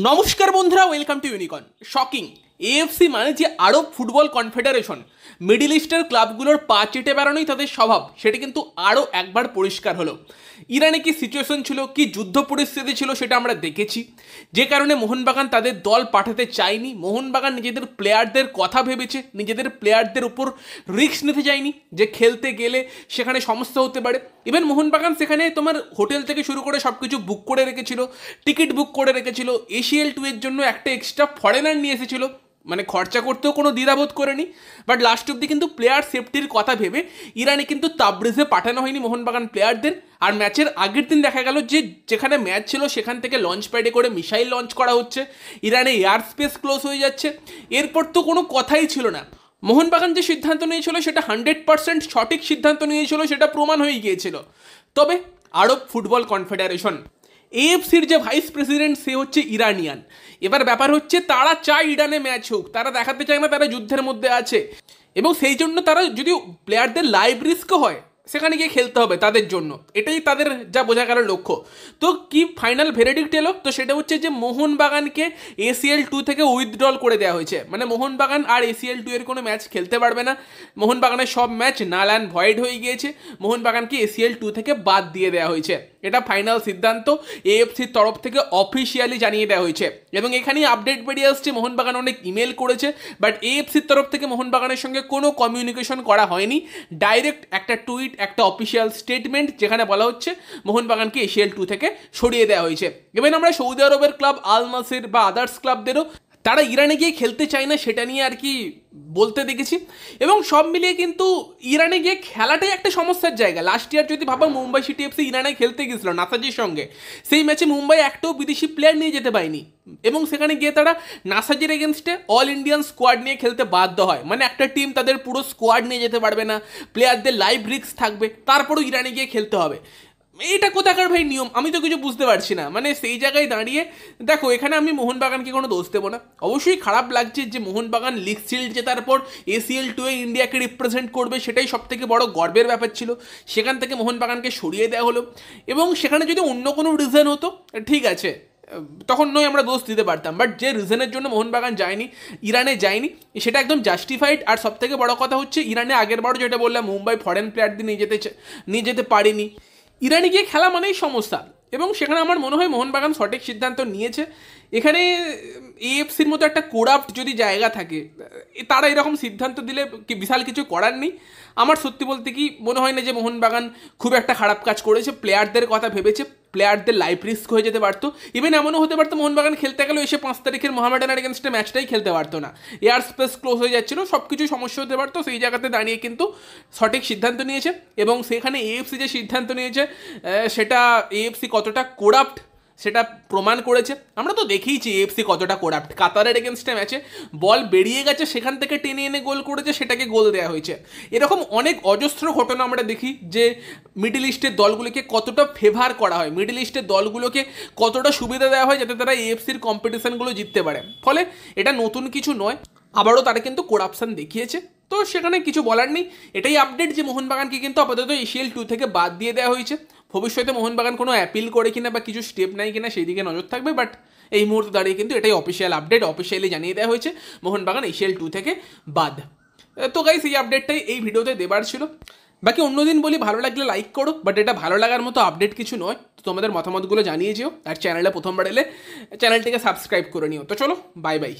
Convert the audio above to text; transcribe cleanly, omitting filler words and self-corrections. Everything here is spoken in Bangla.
নমস্কার বন্ধুরা, welcome to unicorn. Shocking, AFC মানে যে আরব ফুটবল কনফেডারেশন মিডল ইস্টের ক্লাবগুলোর পা চেটে বেড়ানোই তাদের স্বভাব, সেটা কিন্তু আরও একবার পরিষ্কার হলো। ইরানে কি সিচুয়েশন ছিল, কি যুদ্ধ পরিস্থিতি ছিল, সেটা আমরা দেখেছি। যে কারণে মোহনবাগান তাদের দল পাঠাতে চায়নি। মোহনবাগান নিজেদের প্লেয়ারদের কথা ভেবেছে, নিজেদের প্লেয়ারদের উপর রিস্ক নিতে চায়নি যে খেলতে গেলে সেখানে সমস্যা হতে পারে। ইভেন মোহনবাগান সেখানে তোমার হোটেল থেকে শুরু করে সব কিছু বুক করে রেখেছিল, টিকিট বুক করে রেখেছিল, ACL2 এর জন্য একটা এক্সট্রা ফরেনার নিয়ে এসেছিল, মানে খরচা করতেও কোনো দ্বিধাবোধ করেনি। বাট লাস্ট অব্দি কিন্তু প্লেয়ার সেফটির কথা ভেবে ইরানে কিন্তু তাবরিজে পাঠানো হয়নি মোহনবাগান প্লেয়ারদের। আর ম্যাচের আগের দিন দেখা গেল যে যেখানে ম্যাচ ছিল সেখান থেকে লঞ্চ প্যাডে করে মিসাইল লঞ্চ করা হচ্ছে, ইরানে এয়ার স্পেস ক্লোজ হয়ে যাচ্ছে। এরপর তো কোনো কথাই ছিল না। মোহনবাগান যে সিদ্ধান্ত নিয়েছিল সেটা 100% সঠিক সিদ্ধান্ত নিয়েছিল, সেটা প্রমাণ হয়ে গিয়েছিল। তবে আরব ফুটবল কনফেডারেশন, এএফসির যে ভাইস প্রেসিডেন্ট, সে হচ্ছে ইরানিয়ান। এবার ব্যাপার হচ্ছে তারা চায় ইরানে ম্যাচ হোক, তারা দেখাতে চায় না তারা যুদ্ধের মধ্যে আছে, এবং সেই জন্য তারা যদি প্লেয়ারদের লাইভ রিস্কও হয় সেখানে গিয়ে খেলতে হবে তাদের জন্য, এটাই তাদের যা বোঝা গেল লক্ষ্য। তো কি ফাইনাল ভেরিডিক্ট এলো, তো সেটা হচ্ছে যে মোহনবাগানকে ACL2 থেকে উইথড্রল করে দেওয়া হয়েছে। মানে মোহনবাগান আর ACL2 এর কোনো ম্যাচ খেলতে পারবে না। মোহনবাগানের সব ম্যাচ নাল অ্যান্ড ভয়েড হয়ে গিয়েছে, মোহনবাগানকে ACL2 থেকে বাদ দিয়ে দেওয়া হয়েছে। এটা ফাইনাল সিদ্ধান্ত এএফসির তরফ থেকে অফিসিয়ালি জানিয়ে দেওয়া হয়েছে। এবং এখানেই আপডেট বেরিয়ে আসছে, মোহনবাগান অনেক ইমেল করেছে, বাট এএফসির তরফ থেকে মোহনবাগানের সঙ্গে কোনো কমিউনিকেশন করা হয়নি। ডাইরেক্ট একটা টুইট, একটা অফিসিয়াল স্টেটমেন্ট যেখানে বলা হচ্ছে মোহনবাগানকে ACL2 থেকে সরিয়ে দেওয়া হয়েছে। এবং আমরা সৌদি আরবের ক্লাব আল নাসির বা আদার্স ক্লাবদেরও তারা ইরানে গিয়ে খেলতে চায় না সেটা নিয়ে আর কি বলতে দেখেছি। এবং সব মিলিয়ে কিন্তু ইরানে গিয়ে খেলাটাই একটা সমস্যার জায়গা। লাস্ট ইয়ার যদি ভাবো, মুম্বাই সিটি এফসি ইরানে খেলতে গেছিলো নাসাজির সঙ্গে, সেই ম্যাচে মুম্বাই একটাও বিদেশি প্লেয়ার নিয়ে যেতে পারেনি, এবং সেখানে গিয়ে তারা নাসাজির এগেনস্টে অল ইন্ডিয়ান স্কোয়াড নিয়ে খেলতে বাধ্য হয়। মানে একটা টিম তাদের পুরো স্কোয়াড নিয়ে যেতে পারবে না, প্লেয়ারদের লাইভ রিস্ক থাকবে, তারপরেও ইরানে গিয়ে খেলতে হবে। এটা কোথাকার ভাই নিয়ম, আমি তো কিছু বুঝতে পারছি না। মানে সেই জায়গায় দাঁড়িয়ে দেখো, এখানে আমি মোহনবাগানকে কোনো দোষ দেবো না। অবশ্যই খারাপ লাগছে যে মোহনবাগান লিগ শিল্ড জেতার পর ACL2 এ ইন্ডিয়াকে রিপ্রেজেন্ট করবে, সেটাই সব থেকে বড় গর্বের ব্যাপার ছিল। সেখান থেকে মোহনবাগানকে সরিয়ে দেওয়া হলো, এবং সেখানে যদি অন্য কোনো রিজন হতো ঠিক আছে, তখন নয় আমরা দোষ দিতে পারতাম। বাট যে রিজনের জন্য মোহনবাগান যায়নি, ইরানে যায়নি, সেটা একদম জাস্টিফাইড। আর সব থেকে বড় কথা হচ্ছে, ইরানে আগের বারও যেটা বললাম, মুম্বাই ফরেন প্লেয়ারদের নিয়ে যেতে পারেনি। ইরানে গিয়ে খেলা মানেই সমস্যা, এবং সেখানে আমার মনে হয় মোহনবাগান সঠিক সিদ্ধান্ত নিয়েছে। এখানে এএফসির মতো একটা কোরাপ্ট যদি জায়গা থাকে, তারা এরকম সিদ্ধান্ত দিলে কি বিশাল কিছু করার নেই। আমার সত্যি বলতে কি মনে হয় না যে মোহনবাগান খুব একটা খারাপ কাজ করেছে। প্লেয়ারদের কথা ভেবেছে, প্লেয়ারদের লাইফ রিস্ক হয়ে যেতে পারতো। ইভেন এমনও হতে পারতো মোহনবাগান খেলতে গেলেও এসে 5 তারিখের মোহামেডানের এগেনস্টে ম্যাচটাই খেলতে পারতো না, এয়ার স্পেস ক্লোজ হয়ে যাচ্ছিলো, সব কিছু সমস্যা হতে পারতো। সেই জায়গাতে দাঁড়িয়ে কিন্তু সঠিক সিদ্ধান্ত নিয়েছে, এবং সেখানে এএফসি যে সিদ্ধান্ত নিয়েছে সেটা এএফসি কতটা কোরাপ্ট সেটা প্রমাণ করেছে। আমরা তো দেখেইছি এএফসি কতটা কোরাপ্ট। কাতারের এগেনস্টে ম্যাচে বল বেরিয়ে গেছে, সেখান থেকে টেনে এনে গোল করেছে, সেটাকে গোল দেওয়া হয়েছে। এরকম অনেক অজস্র ঘটনা আমরা দেখি যে মিডল ইস্টের দলগুলোকে কতটা ফেভার করা হয়, মিডল ইস্টের দলগুলোকে কতটা সুবিধা দেওয়া হয় যাতে তারা এএফসির কম্পিটিশনগুলো জিততে পারে। ফলে এটা নতুন কিছু নয়, আবারও তারা কিন্তু করাপশন দেখিয়েছে। তো সেখানে কিছু বলার নেই। এটাই আপডেট যে মোহনবাগানকে কিন্তু আপাতত ACL2 থেকে বাদ দিয়ে দেওয়া হয়েছে। ভবিষ্যতে মোহনবাগান কোনো অ্যাপিল করে কিনা বা কিছু স্টেপ নেয় কিনা সেই দিকে নজর থাকবে। বাট এই মুহূর্তে দাঁড়িয়ে কিন্তু এটাই অফিসিয়াল আপডেট, অফিসিয়ালি জানিয়ে দেওয়া হয়েছে মোহনবাগান ACL2 থেকে বাদ। তো গাইস, এই আপডেটটাই এই ভিডিওতে দেবার ছিল। বাকি অন্যদিন বলি, ভালো লাগলে লাইক করো, বাট এটা ভালো লাগার মতো আপডেট কিছু নয়। তো তোমাদের মতামতগুলো জানিয়ে যেও, আর চ্যানেলে প্রথমবার এলে চ্যানেলটিকে সাবস্ক্রাইব করে নিও। তো চলো, বাই বাই।